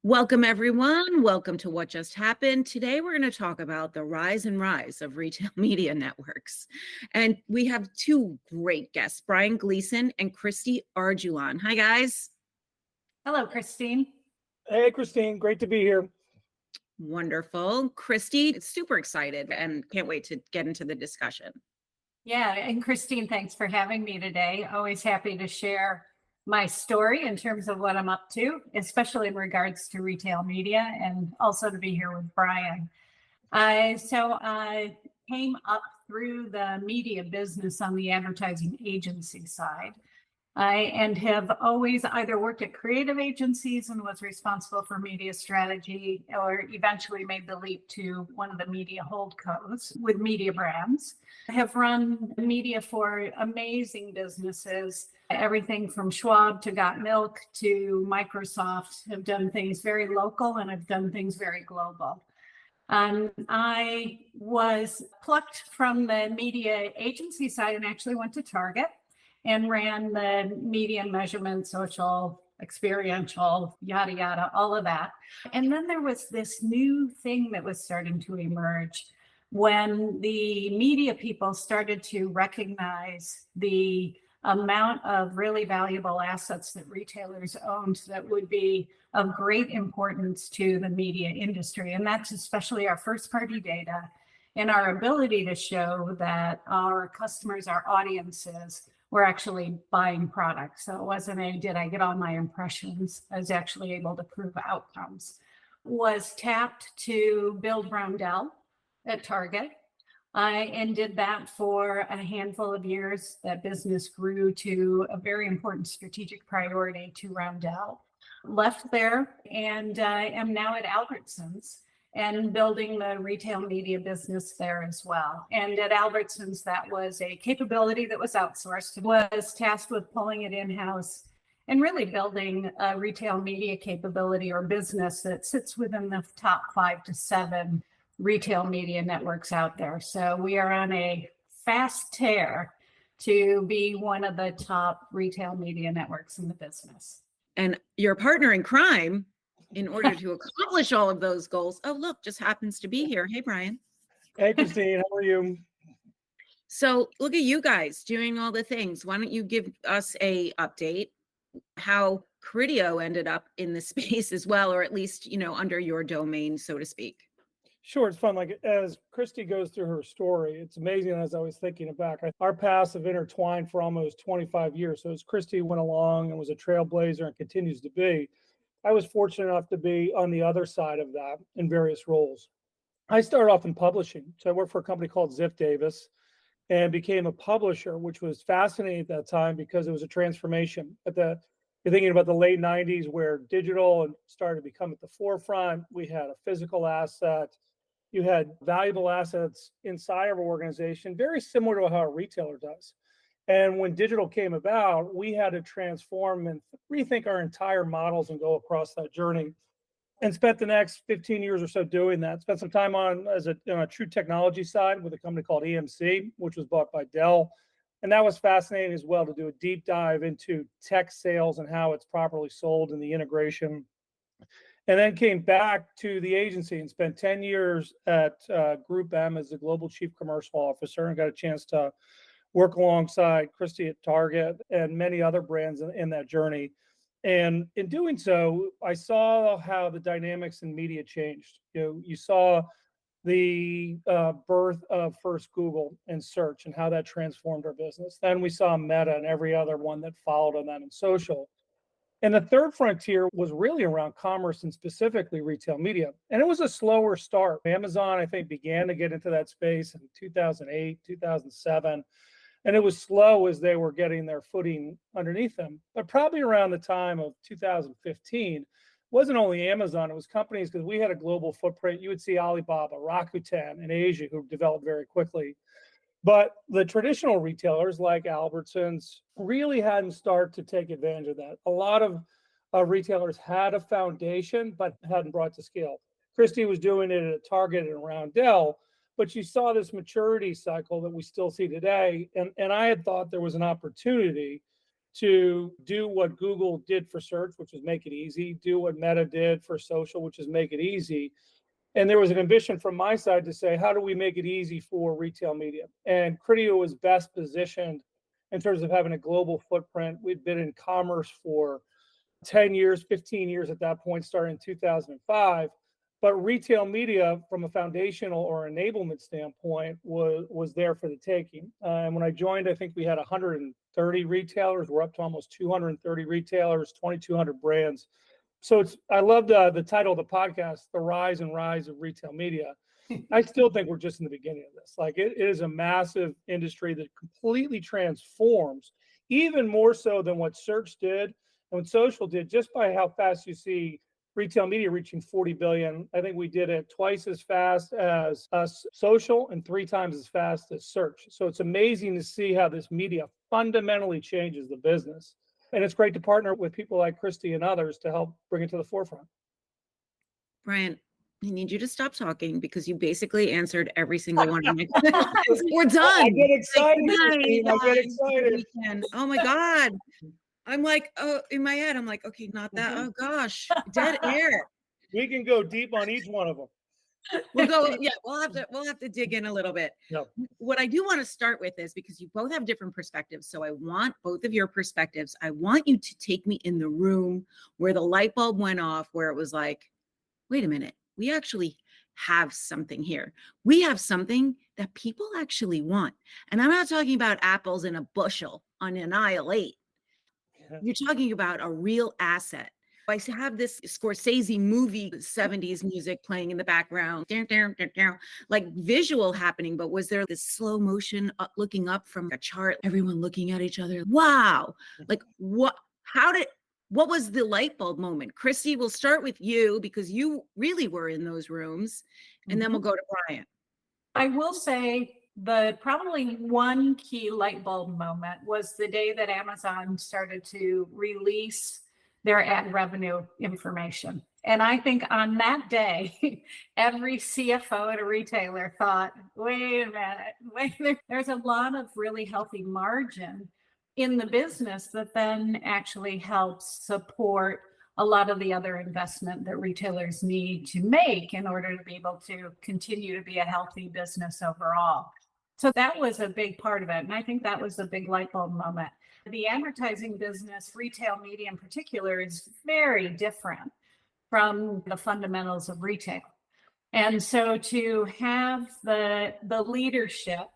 Welcome, everyone. Welcome to What Just Happened. Today, we're going to talk about the rise and rise of retail media networks. And we have two great guests, Brian Gleason and Christy Arjulan. Hi, guys. Hello, Christine. Hey, Christine. Great to be here. Wonderful. Christy, super excited and can't wait to get into the discussion. Yeah, and Christine, thanks for having me today. Always happy to share my story in terms of what I'm up to, especially in regards to retail media, and also to be here with Brian. I came up through the media business on the advertising agency side. And have always either worked at creative agencies and was responsible for media strategy, or eventually made the leap to one of the media holdcos with media brands. I have run media for amazing businesses, everything from Schwab to Got Milk to Microsoft. Have done things very local and I've done things very global. I was plucked from the media agency side and actually went to Target and ran the media measurement, social, experiential, yada, yada, all of that. And then there was this new thing that was starting to emerge when the media people started to recognize the amount of really valuable assets that retailers owned that would be of great importance to the media industry. And that's especially our first party data and our ability to show that our customers, our audiences, were actually buying products. So it wasn't a, did I get all my impressions? I was actually able to prove outcomes. Was tapped to build Roundel at Target. And did that for a handful of years. That business grew to a very important strategic priority to Roundel. Left there and am now at Albertsons and building the retail media business there as well. And at Albertsons, that was a capability that was outsourced, was tasked with pulling it in-house and really building a retail media capability or business that sits within the top 5 to 7 retail media networks out there. So we are on a fast tear to be one of the top retail media networks in the business. And your partner in crime, in order to accomplish all of those goals. Oh, look, just happens to be here. Hey, Brian. Hey, Christine. How are you? So look at you guys doing all the things. Why don't you give us a update how Criteo ended up in the space as well, or at least, under your domain, so to speak. Sure, it's fun. Like as Christy goes through her story, it's amazing. As I was thinking back, our paths have intertwined for almost 25 years. So as Christy went along and was a trailblazer and continues to be, I was fortunate enough to be on the other side of that in various roles. I started off in publishing. So I worked for a company called Ziff Davis and became a publisher, which was fascinating at that time because it was a transformation. You're thinking about the late 90s where digital started to become at the forefront. We had a physical asset. You had valuable assets inside of our organization, very similar to how a retailer does. And when digital came about, we had to transform and rethink our entire models and go across that journey. And spent the next 15 years or so doing that. Spent some time on a true technology side with a company called EMC, which was bought by Dell. And that was fascinating as well to do a deep dive into tech sales and how it's properly sold and the integration. And then came back to the agency and spent 10 years at Group M as the Global Chief Commercial Officer and got a chance to work alongside Christy at Target and many other brands in that journey. And in doing so, I saw how the dynamics in media changed. You saw the birth of first Google and search and how that transformed our business. Then we saw Meta and every other one that followed on that in social. And the third frontier was really around commerce and specifically retail media. And it was a slower start. Amazon, I think, began to get into that space in 2008, 2007. And it was slow as they were getting their footing underneath them. But probably around the time of 2015, it wasn't only Amazon, it was companies, because we had a global footprint. You would see Alibaba, Rakuten in Asia, who developed very quickly. But the traditional retailers like Albertsons really hadn't started to take advantage of that. A lot of retailers had a foundation, but hadn't brought to scale. Christy was doing it at Target and around Dell, but you saw this maturity cycle that we still see today. And I had thought there was an opportunity to do what Google did for search, which was make it easy, do what Meta did for social, which is make it easy. And there was an ambition from my side to say, how do we make it easy for retail media? And Criteo was best positioned in terms of having a global footprint. We'd been in commerce for 10 years, 15 years at that point, starting in 2005. But retail media, from a foundational or enablement standpoint, was there for the taking. And when I joined, I think we had 130 retailers. We're up to almost 230 retailers, 2,200 brands. So I love the title of the podcast, The Rise and Rise of Retail Media. I still think we're just in the beginning of this. Like it is a massive industry that completely transforms, even more so than what search did and what social did, just by how fast you see retail media reaching 40 billion. I think we did it twice as fast as social and 3 times as fast as search. So it's amazing to see how this media fundamentally changes the business. And it's great to partner with people like Christy and others to help bring it to the forefront. Brian, I need you to stop talking because you basically answered every single one of my questions. We're done. I get excited, Like, Christine. I get excited. oh my God. I'm like, oh, in my head, I'm like, okay, not that. Oh gosh, dead air. We can go deep on each one of them. We'll go, yeah, we'll have to dig in a little bit. Yep. What I do want to start with is because you both have different perspectives. So I want both of your perspectives. I want you to take me in the room where the light bulb went off, where it was like, wait a minute, we actually have something here. We have something that people actually want. And I'm not talking about apples in a bushel on an aisle 8. You're talking about a real asset. I have this Scorsese movie, 70s music playing in the background, like visual happening, but was there this slow motion looking up from a chart, everyone looking at each other? Wow. Like what was the light bulb moment? Christy, we'll start with you because you really were in those rooms, and then we'll go to Brian. I will say probably one key light bulb moment was the day that Amazon started to release their ad revenue information. And I think on that day, every CFO at a retailer thought, wait a minute, there's a lot of really healthy margin in the business that then actually helps support a lot of the other investment that retailers need to make in order to be able to continue to be a healthy business overall. So that was a big part of it. And I think that was a big light bulb moment. The advertising business, retail media in particular, is very different from the fundamentals of retail. And so to have the leadership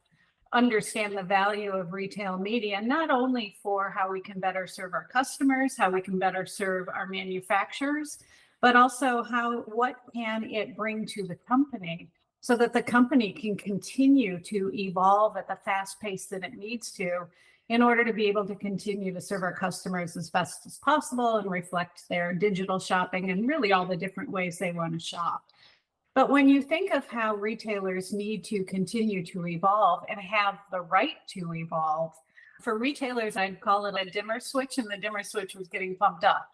understand the value of retail media, not only for how we can better serve our customers, how we can better serve our manufacturers, but also what can it bring to the company so that the company can continue to evolve at the fast pace that it needs to in order to be able to continue to serve our customers as best as possible and reflect their digital shopping and really all the different ways they want to shop. But when you think of how retailers need to continue to evolve and have the right to evolve, for retailers, I'd call it a dimmer switch, and the dimmer switch was getting pumped up.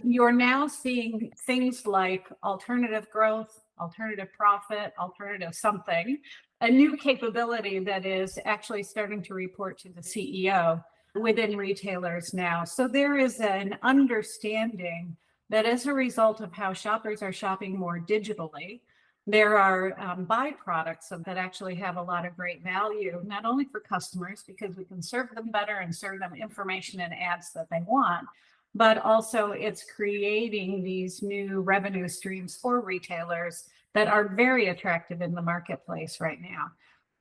You're now seeing things like alternative growth, alternative profit, alternative something, a new capability that is actually starting to report to the CEO within retailers now. So there is an understanding that as a result of how shoppers are shopping more digitally, there are byproducts of that actually have a lot of great value, not only for customers, because we can serve them better and serve them information and ads that they want, but also it's creating these new revenue streams for retailers that are very attractive in the marketplace right now.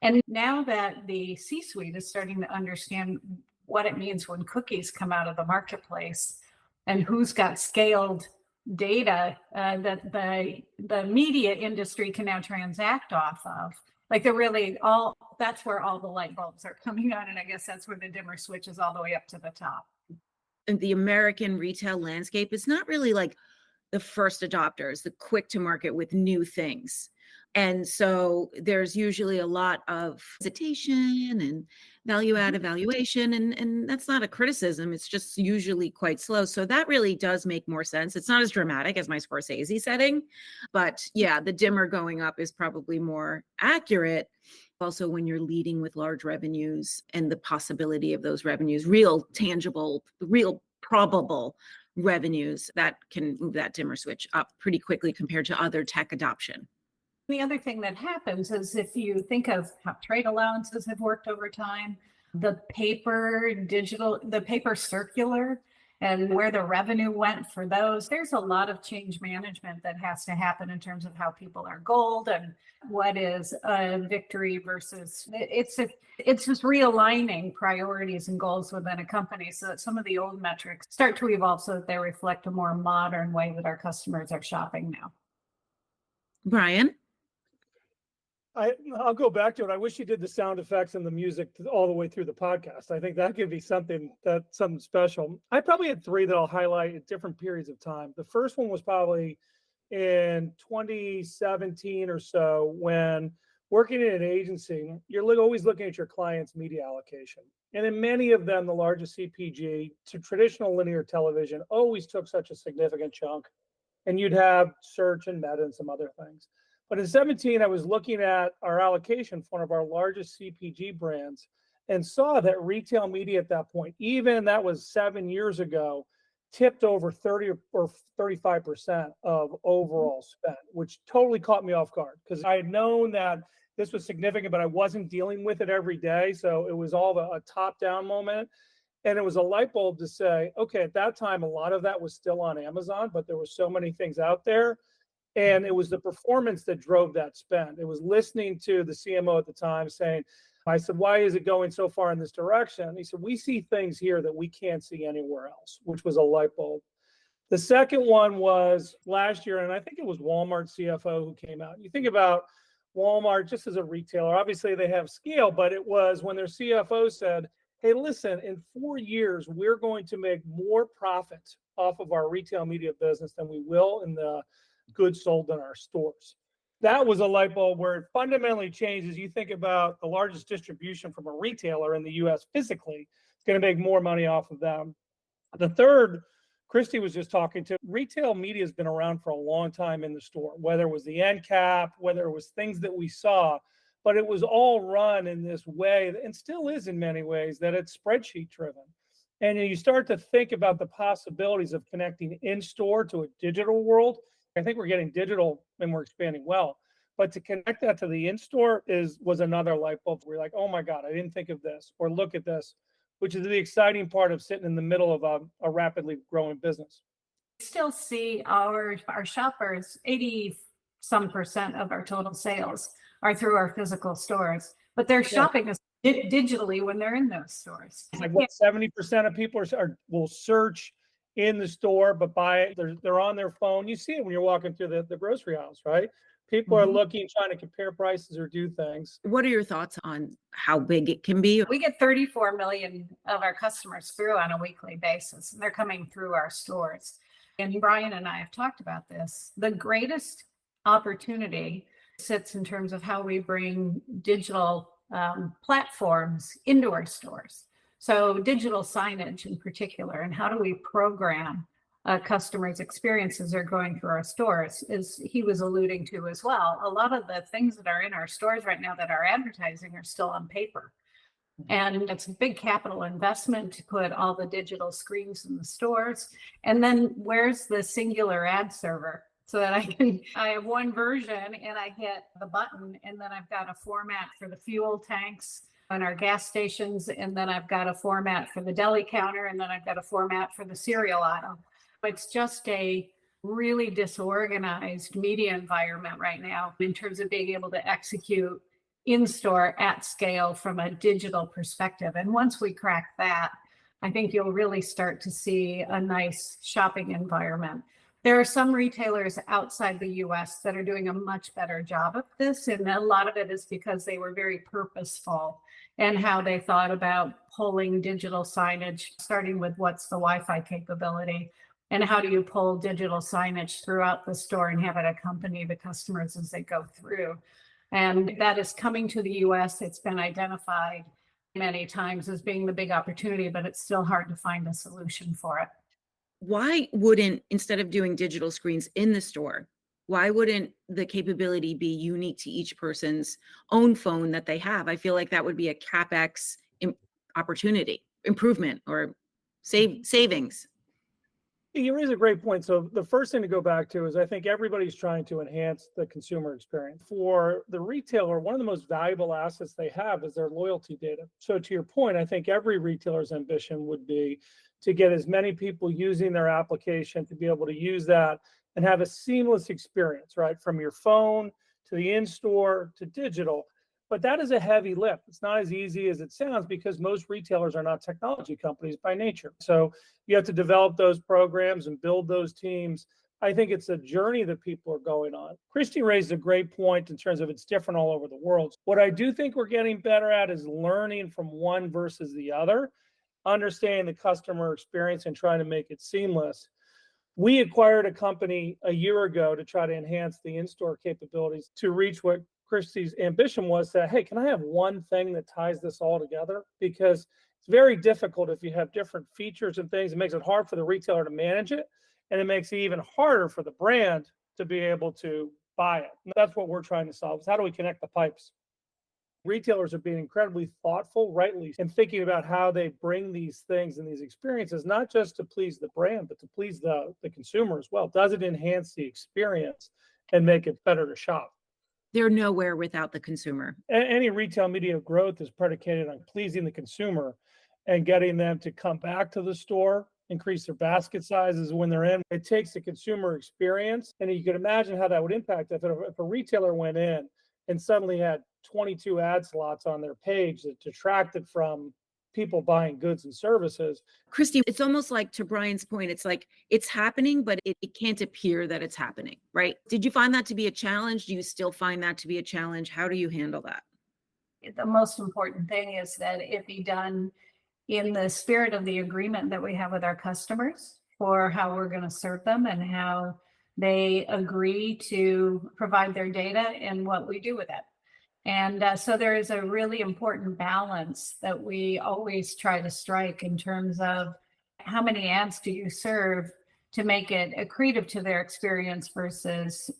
And now that the C-suite is starting to understand what it means when cookies come out of the marketplace and who's got scaled data that the media industry can now transact off of, like that's where all the light bulbs are coming on. And I guess that's where the dimmer switch is all the way up to the top. And the American retail landscape is not really like the first adopters, the quick to market with new things. And so there's usually a lot of hesitation and value add evaluation. And that's not a criticism. It's just usually quite slow. So that really does make more sense. It's not as dramatic as my Scorsese setting, but yeah, the dimmer going up is probably more accurate. Also, when you're leading with large revenues and the possibility of those revenues, real tangible, real probable revenues, that can move that dimmer switch up pretty quickly compared to other tech adoption. The other thing that happens is if you think of how trade allowances have worked over time, the paper circular, and where the revenue went for those, there's a lot of change management that has to happen in terms of how people are goaled and what is a victory versus it's just realigning priorities and goals within a company so that some of the old metrics start to evolve so that they reflect a more modern way that our customers are shopping now. Brian? I'll go back to it. I wish you did the sound effects and the music all the way through the podcast. I think that could be something special. I probably had three that I'll highlight at different periods of time. The first one was probably in 2017 or so, when working in an agency, you're always looking at your client's media allocation. And in many of them, the largest CPG to traditional linear television always took such a significant chunk. And you'd have search and meta and some other things. But in 17, I was looking at our allocation for one of our largest CPG brands and saw that retail media at that point, even that was 7 years ago, tipped over 30 or 35% of overall spend, which totally caught me off guard because I had known that this was significant, but I wasn't dealing with it every day. So it was all a top-down moment. And it was a light bulb to say, okay, at that time, a lot of that was still on Amazon, but there were so many things out there. And it was the performance that drove that spend. It was listening to the CMO at the time saying, I said, why is it going so far in this direction? He said, we see things here that we can't see anywhere else, which was a light bulb. The second one was last year, and I think it was Walmart CFO who came out. You think about Walmart just as a retailer, obviously they have scale, but it was when their CFO said, hey, listen, in 4 years, we're going to make more profit off of our retail media business than we will in the goods sold in our stores. That was a light bulb where it fundamentally changes. You think about the largest distribution from a retailer in the US physically, it's going to make more money off of them. The third, Christy was just talking to, retail media has been around for a long time in the store, whether it was the end cap, whether it was things that we saw, but it was all run in this way, and still is in many ways, that it's spreadsheet driven. And you start to think about the possibilities of connecting in-store to a digital world. I think we're getting digital and we're expanding well, but to connect that to the in-store was another light bulb. We're like, oh my God, I didn't think of this, or look at this, which is the exciting part of sitting in the middle of a rapidly growing business. We still see our shoppers, 80% of our total sales are through our physical stores, but they're shopping us digitally when they're in those stores. It's like what 70% of people will search in the store, but buy it. They're on their phone. You see it when you're walking through the grocery aisles, right? People are looking, trying to compare prices or do things. What are your thoughts on how big it can be? We get 34 million of our customers through on a weekly basis, and they're coming through our stores. And Brian and I have talked about this. The greatest opportunity sits in terms of how we bring digital platforms into our stores. So digital signage in particular, and how do we program customers' experiences are going through our stores, as he was alluding to as well. A lot of the things that are in our stores right now that are advertising are still on paper. And it's a big capital investment to put all the digital screens in the stores. And then where's the singular ad server? So that I have one version and I hit the button, and then I've got a format for the fuel tanks on our gas stations, and then I've got a format for the deli counter, and then I've got a format for the cereal aisle. It's just a really disorganized media environment right now in terms of being able to execute in-store at scale from a digital perspective. And once we crack that, I think you'll really start to see a nice shopping environment. There are some retailers outside the US that are doing a much better job of this. And a lot of it is because they were very purposeful in how they thought about pulling digital signage, starting with what's the Wi-Fi capability, and how do you pull digital signage throughout the store and have it accompany the customers as they go through. And that is coming to the US. It's been identified many times as being the big opportunity, but it's still hard to find a solution for it. Why wouldn't, instead of doing digital screens in the store, Why wouldn't the capability be unique to each person's own phone that they have? I feel like that would be a CapEx opportunity, improvement, or savings. You raise a great point. So the first thing to go back to is I think everybody's trying to enhance the consumer experience. For the retailer, one of the most valuable assets they have is their loyalty data. So to your point, I think every retailer's ambition would be to get as many people using their application to be able to use that and have a seamless experience, right? From your phone to the in-store to digital. But that is a heavy lift. It's not as easy as it sounds because most retailers are not technology companies by nature. So you have to develop those programs and build those teams. I think it's a journey that people are going on. Christy raised a great point in terms of it's different all over the world. What I do think we're getting better at is learning from one versus the other, understanding the customer experience and trying to make it seamless. We acquired a company a year ago to try to enhance the in-store capabilities to reach what Christie's ambition was that, hey, can I have one thing that ties this all together? Because it's very difficult if you have different features and things. It makes it hard for the retailer to manage it. And it makes it even harder for the brand to be able to buy it. And that's what we're trying to solve is how do we connect the pipes? Retailers are being incredibly thoughtful, rightly, and thinking about how they bring these things and these experiences, not just to please the brand, but to please the consumer as well. Does it enhance the experience and make it better to shop? They're nowhere without the consumer. Any retail media growth is predicated on pleasing the consumer and getting them to come back to the store, increase their basket sizes when they're in. It takes the consumer experience, and you can imagine how that would impact if a retailer went in and suddenly had 22 ad slots on their page that detracted from people buying goods and services. Christy, it's almost like, to Brian's point, it's like it's happening, but it can't appear that it's happening, right? Did you find that to be a challenge? Do you still find that to be a challenge? How do you handle that? The most important thing is that it be done in the spirit of the agreement that we have with our customers for how we're going to serve them and how they agree to provide their data and what we do with it. And so there is a really important balance that we always try to strike in terms of how many ads do you serve to make it accretive to their experience versus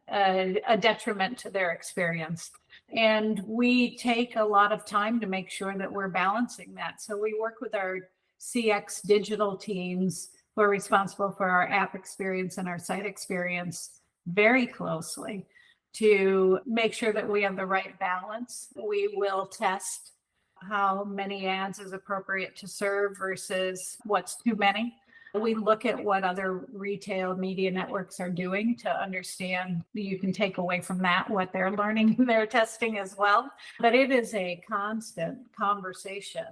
a detriment to their experience. And we take a lot of time to make sure that we're balancing that. So we work with our CX digital teams who are responsible for our app experience and our site experience very closely to make sure that we have the right balance. We will test how many ads is appropriate to serve versus what's too many. We look at what other retail media networks are doing to understand. You can take away from that what they're learning in their testing as well. But it is a constant conversation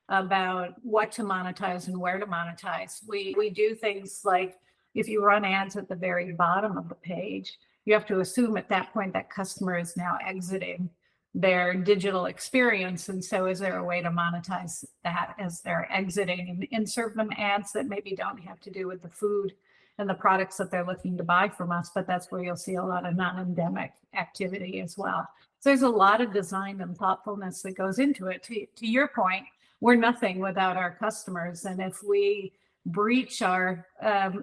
about what to monetize and where to monetize. We do things like if you run ads at the very bottom of the page, you have to assume at that point that customer is now exiting their digital experience. And so is there a way to monetize that as they're exiting and serve them ads that maybe don't have to do with the food and the products that they're looking to buy from us, but that's where you'll see a lot of non-endemic activity as well. So there's a lot of design and thoughtfulness that goes into it. To your point, we're nothing without our customers. And if we breach our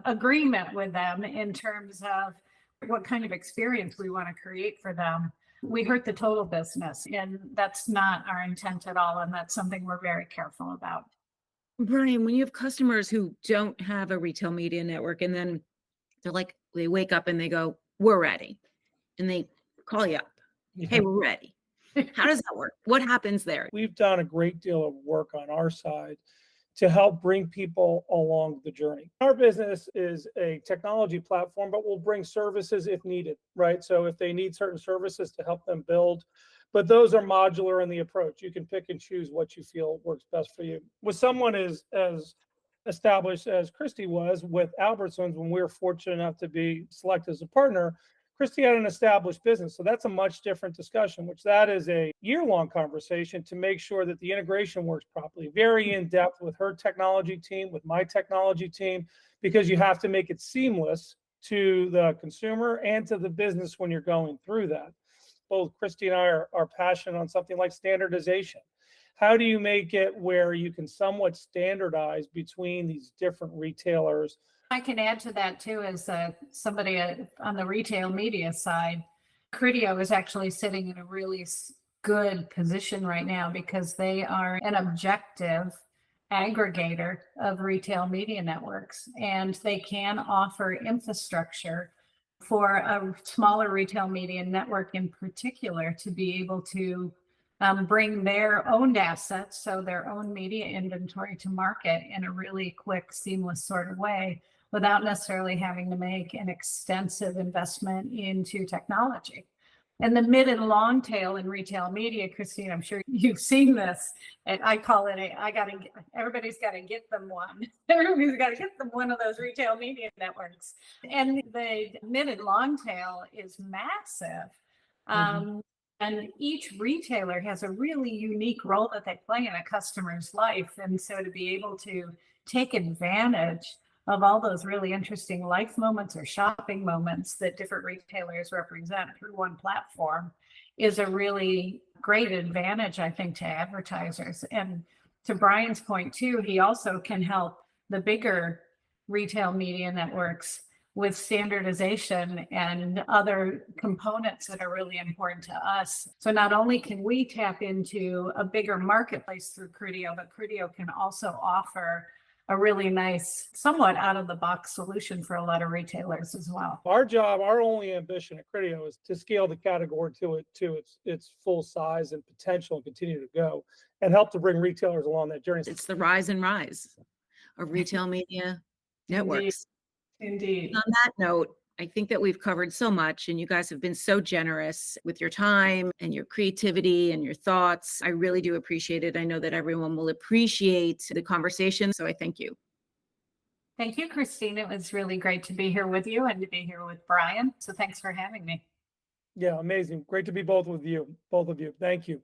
agreement with them in terms of what kind of experience we want to create for them, we hurt the total business. And that's not our intent at all. And that's something we're very careful about. Brian, when you have customers who don't have a retail media network and then they're like, they wake up and they go, we're ready. And they call you up. Hey, we're ready. How does that work? What happens there? We've done a great deal of work on our side to help bring people along the journey. Our business is a technology platform, but we'll bring services if needed, right? So if they need certain services to help them build, but those are modular in the approach. You can pick and choose what you feel works best for you. With someone as established as Christy was with Albertsons, when we were fortunate enough to be selected as a partner, Christy had an established business. So that's a much different discussion, which that is a year-long conversation to make sure that the integration works properly, very in-depth with her technology team, with my technology team, because you have to make it seamless to the consumer and to the business when you're going through that. Both Christy and I are passionate on something like standardization. How do you make it where you can somewhat standardize between these different retailers I can add to that too, as somebody on the retail media side. Criteo is actually sitting in a really good position right now because they are an objective aggregator of retail media networks, and they can offer infrastructure for a smaller retail media network in particular to be able to bring their owned assets, so their own media inventory, to market in a really quick, seamless sort of way without necessarily having to make an extensive investment into technology. And the mid and long tail in retail media, Christine, I'm sure you've seen this. And I call it everybody's got to get them one. Everybody's got to get them one of those retail media networks. And the mid and long tail is massive. And each retailer has a really unique role that they play in a customer's life. And so to be able to take advantage of all those really interesting life moments or shopping moments that different retailers represent through one platform is a really great advantage, I think, to advertisers. And to Brian's point too, he also can help the bigger retail media networks with standardization and other components that are really important to us. So not only can we tap into a bigger marketplace through Criteo, but Criteo can also offer a really nice, somewhat out of the box solution for a lot of retailers as well. Our job, our only ambition at Criteo is to scale the category to its full size and potential and continue to go and help to bring retailers along that journey. It's the rise and rise of retail media networks. Indeed. On that note, I think that we've covered so much, and you guys have been so generous with your time and your creativity and your thoughts. I really do appreciate it. I know that everyone will appreciate the conversation, so I thank you. Thank you, Christine. It was really great to be here with you and to be here with Brian. So thanks for having me. Yeah, amazing. Great to be both of you. Thank you.